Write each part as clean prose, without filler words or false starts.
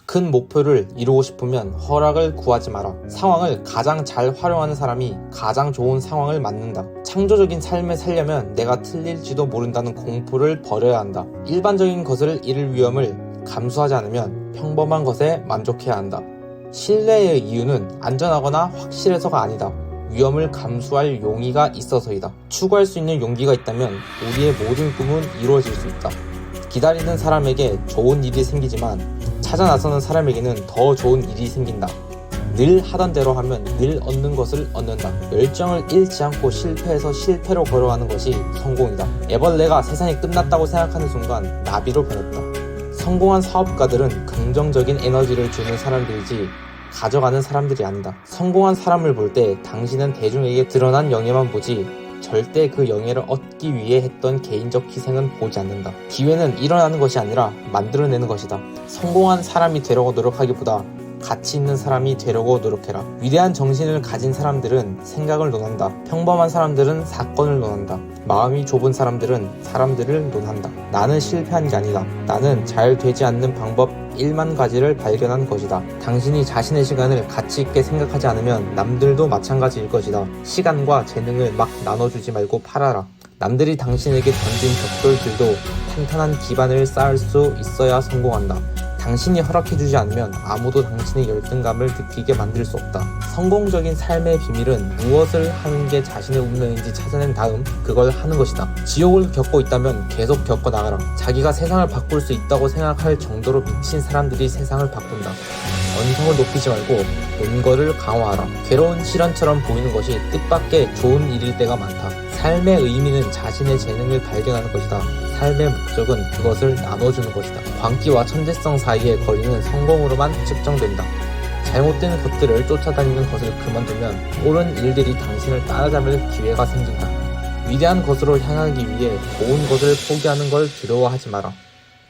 큰 목표를 이루고 싶으면 허락을 구하지 마라. 상황을 가장 잘 활용하는 사람이 가장 좋은 상황을 만든다. 창조적인 삶을 살려면 내가 틀릴지도 모른다는 공포를 버려야 한다. 일반적인 것을 잃을 위험을 감수하지 않으면 평범한 것에 만족해야 한다. 신뢰의 이유는 안전하거나 확실해서가 아니다. 위험을 감수할 용의가 있어서이다. 추구할 수 있는 용기가 있다면 우리의 모든 꿈은 이루어질 수 있다. 기다리는 사람에게 좋은 일이 생기지만 찾아 나서는 사람에게는 더 좋은 일이 생긴다. 늘 하던 대로 하면 늘 얻는 것을 얻는다. 열정을 잃지 않고 실패해서 실패로 걸어가는 것이 성공이다. 애벌레가 세상이 끝났다고 생각하는 순간 나비로 변했다. 성공한 사업가들은 긍정적인 에너지를 주는 사람들이지 가져가는 사람들이 아니다. 성공한 사람을 볼 때 당신은 대중에게 드러난 영예만 보지 절대 그 영예를 얻기 위해 했던 개인적 희생은 보지 않는다. 기회는 일어나는 것이 아니라 만들어내는 것이다. 성공한 사람이 되려고 노력하기보다 가치 있는 사람이 되려고 노력해라. 위대한 정신을 가진 사람들은 생각을 논한다. 평범한 사람들은 사건을 논한다. 마음이 좁은 사람들은 사람들을 논한다. 나는 실패한 게 아니다. 나는 잘 되지 않는 방법 1만 가지를 발견한 것이다. 당신이 자신의 시간을 가치 있게 생각하지 않으면 남들도 마찬가지일 것이다. 시간과 재능을 막 나눠주지 말고 팔아라. 남들이 당신에게 던진 벽돌들도 탄탄한 기반을 쌓을 수 있어야 성공한다. 당신이 허락해주지 않으면 아무도 당신의 열등감을 느끼게 만들 수 없다. 성공적인 삶의 비밀은 무엇을 하는 게 자신의 운명인지 찾아낸 다음 그걸 하는 것이다. 지옥을 겪고 있다면 계속 겪어나가라. 자기가 세상을 바꿀 수 있다고 생각할 정도로 미친 사람들이 세상을 바꾼다. 언성을 높이지 말고 논거를 강화하라. 괴로운 실현처럼 보이는 것이 뜻밖의 좋은 일일 때가 많다. 삶의 의미는 자신의 재능을 발견하는 것이다. 삶의 목적은 그것을 나눠주는 것이다. 광기와 천재성 사이의 거리는 성공으로만 측정된다. 잘못된 것들을 쫓아다니는 것을 그만두면 옳은 일들이 당신을 따라잡을 기회가 생긴다. 위대한 것으로 향하기 위해 좋은 것을 포기하는 걸 두려워하지 마라.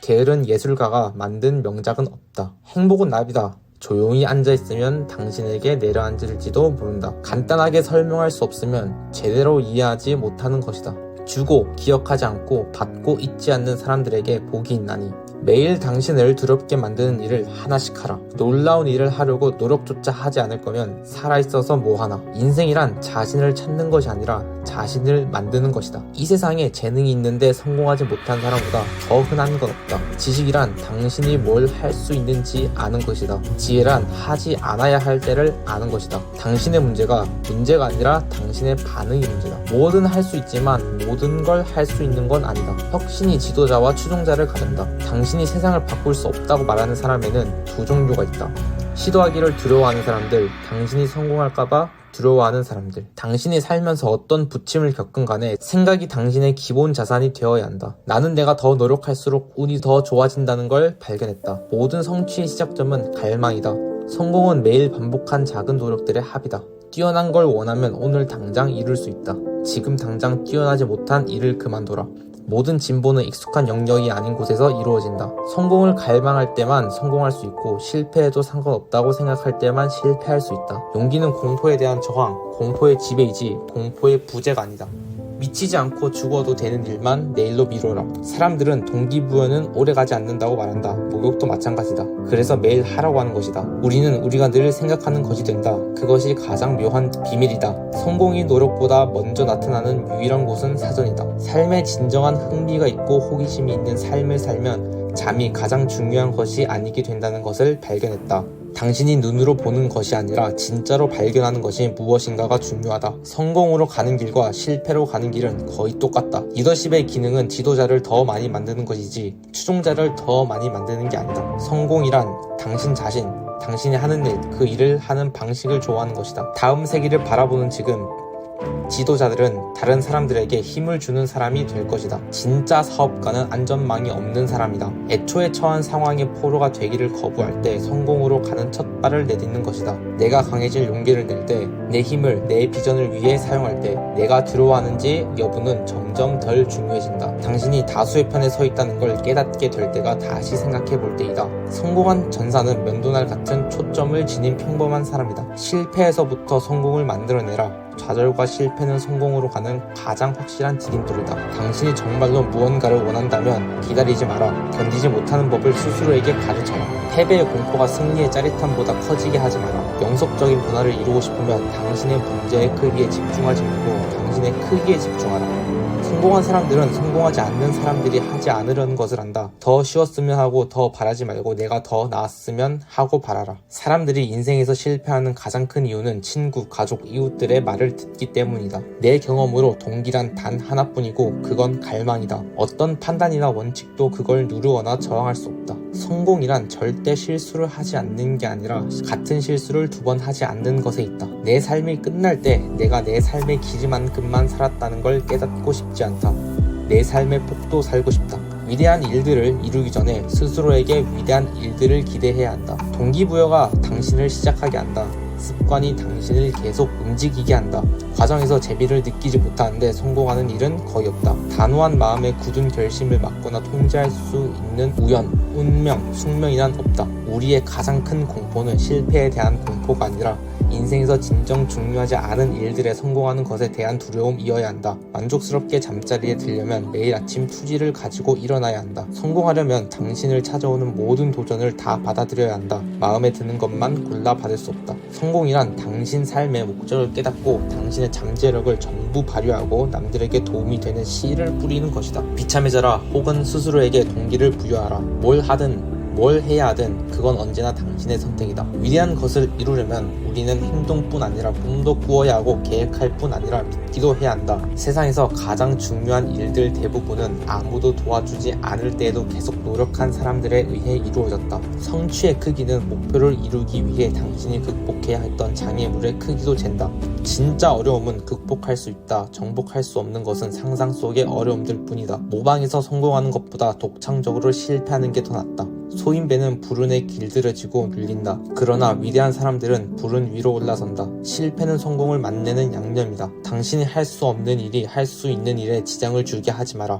게으른 예술가가 만든 명작은 없다. 행복은 나비다. 조용히 앉아있으면 당신에게 내려앉을지도 모른다. 간단하게 설명할 수 없으면 제대로 이해하지 못하는 것이다. 주고 기억하지 않고 받고 잊지 않는 사람들에게 복이 있나니 매일 당신을 두렵게 만드는 일을 하나씩 하라. 놀라운 일을 하려고 노력조차 하지 않을 거면 살아있어서 뭐하나. 인생이란 자신을 찾는 것이 아니라 자신을 만드는 것이다. 이 세상에 재능이 있는데 성공하지 못한 사람보다 더 흔한 건 없다. 지식이란 당신이 뭘 할 수 있는지 아는 것이다. 지혜란 하지 않아야 할 때를 아는 것이다. 당신의 문제가 아니라 당신의 반응이 문제다. 뭐든 할 수 있지만 모든 걸 할 수 있는 건 아니다. 혁신이 지도자와 추종자를 가른다. 당신이 세상을 바꿀 수 없다고 말하는 사람에는 두 종류가 있다. 시도하기를 두려워하는 사람들, 당신이 성공할까봐 두려워하는 사람들. 당신이 살면서 어떤 부침을 겪은 간에 생각이 당신의 기본 자산이 되어야 한다. 나는 내가 더 노력할수록 운이 더 좋아진다는 걸 발견했다. 모든 성취의 시작점은 갈망이다. 성공은 매일 반복한 작은 노력들의 합이다. 뛰어난 걸 원하면 오늘 당장 이룰 수 있다. 지금 당장 뛰어나지 못한 일을 그만둬라. 모든 진보는 익숙한 영역이 아닌 곳에서 이루어진다. 성공을 갈망할 때만 성공할 수 있고 실패해도 상관없다고 생각할 때만 실패할 수 있다. 용기는 공포에 대한 저항, 공포의 지배이지 공포의 부재가 아니다. 미치지 않고 죽어도 되는 일만 내일로 미뤄라. 사람들은 동기부여는 오래가지 않는다고 말한다. 목욕도 마찬가지다. 그래서 매일 하라고 하는 것이다. 우리는 우리가 늘 생각하는 것이 된다. 그것이 가장 묘한 비밀이다. 성공이 노력보다 먼저 나타나는 유일한 곳은 사전이다. 삶에 진정한 흥미가 있고 호기심이 있는 삶을 살면 잠이 가장 중요한 것이 아니게 된다는 것을 발견했다. 당신이 눈으로 보는 것이 아니라 진짜로 발견하는 것이 무엇인가가 중요하다. 성공으로 가는 길과 실패로 가는 길은 거의 똑같다. 리더십의 기능은 지도자를 더 많이 만드는 것이지 추종자를 더 많이 만드는 게 아니다. 성공이란 당신 자신, 당신이 하는 일, 그 일을 하는 방식을 좋아하는 것이다. 다음 세기를 바라보는 지금 지도자들은 다른 사람들에게 힘을 주는 사람이 될 것이다. 진짜 사업가는 안전망이 없는 사람이다. 애초에 처한 상황의 포로가 되기를 거부할 때 성공으로 가는 첫 발을 내딛는 것이다. 내가 강해질 용기를 낼 때, 내 힘을 내 비전을 위해 사용할 때, 내가 두려워하는지 여부는 점점 덜 중요해진다. 당신이 다수의 편에 서 있다는 걸 깨닫게 될 때가 다시 생각해 볼 때이다. 성공한 전사는 면도날 같은 초점을 지닌 평범한 사람이다. 실패에서부터 성공을 만들어내라. 좌절과 실패는 성공으로 가는 가장 확실한 디딤돌이다. 당신이 정말로 무언가를 원한다면 기다리지 마라. 견디지 못하는 법을 스스로에게 가르쳐라. 패배의 공포가 승리의 짜릿함보다 커지게 하지 마라. 영속적인 변화를 이루고 싶으면 당신의 문제의 크기에 집중하지 말고 당신의 크기에 집중하라. 성공한 사람들은 성공하지 않는 사람들이 하지 않으려는 것을 한다. 더 쉬웠으면 하고 더 바라지 말고 내가 더 나았으면 하고 바라라. 사람들이 인생에서 실패하는 가장 큰 이유는 친구, 가족, 이웃들의 말을 듣기 때문이다. 내 경험으로 동기란 단 하나뿐이고 그건 갈망이다. 어떤 판단이나 원칙도 그걸 누르거나 저항할 수 없다. 성공이란 절대 실수를 하지 않는 게 아니라 같은 실수를 2번 하지 않는 것에 있다. 내 삶이 끝날 때 내가 내 삶의 길이만큼만 살았다는 걸 깨닫고 싶지 않다. 내 삶의 폭도 살고 싶다. 위대한 일들을 이루기 전에 스스로에게 위대한 일들을 기대해야 한다. 동기부여가 당신을 시작하게 한다. 습관이 당신을 계속 움직이게 한다. 과정에서 재미를 느끼지 못하는데 성공하는 일은 거의 없다. 단호한 마음에 굳은 결심을 막거나 통제할 수 있는 우연, 운명, 숙명이란 없다. 우리의 가장 큰 공포는 실패에 대한 공포가 아니라 인생에서 진정 중요하지 않은 일들에 성공하는 것에 대한 두려움이어야 한다. 만족스럽게 잠자리에 들려면 매일 아침 투지를 가지고 일어나야 한다. 성공하려면 당신을 찾아오는 모든 도전을 다 받아들여야 한다. 마음에 드는 것만 골라 받을 수 없다. 성공이란 당신 삶의 목적을 깨닫고 당신의 잠재력을 전부 발휘하고 남들에게 도움이 되는 씨를 뿌리는 것이다. 비참해져라 혹은 스스로에게 동기를 부여하라. 뭘 하든 뭘 해야 하든 그건 언제나 당신의 선택이다. 위대한 것을 이루려면 우리는 행동뿐 아니라 꿈도 꾸어야 하고 계획할 뿐 아니라 믿기도 해야 한다. 세상에서 가장 중요한 일들 대부분은 아무도 도와주지 않을 때에도 계속 노력한 사람들에 의해 이루어졌다. 성취의 크기는 목표를 이루기 위해 당신이 극복해야 했던 장애물의 크기도 잰다. 진짜 어려움은 극복할 수 있다. 정복할 수 없는 것은 상상 속의 어려움들 뿐이다. 모방해서 성공하는 것보다 독창적으로 실패하는 게 더 낫다. 소인배는 불운에 길들여지고 눌린다. 그러나 위대한 사람들은 불운 위로 올라선다. 실패는 성공을 만내는 양념이다. 당신이 할 수 없는 일이 할 수 있는 일에 지장을 주게 하지 마라.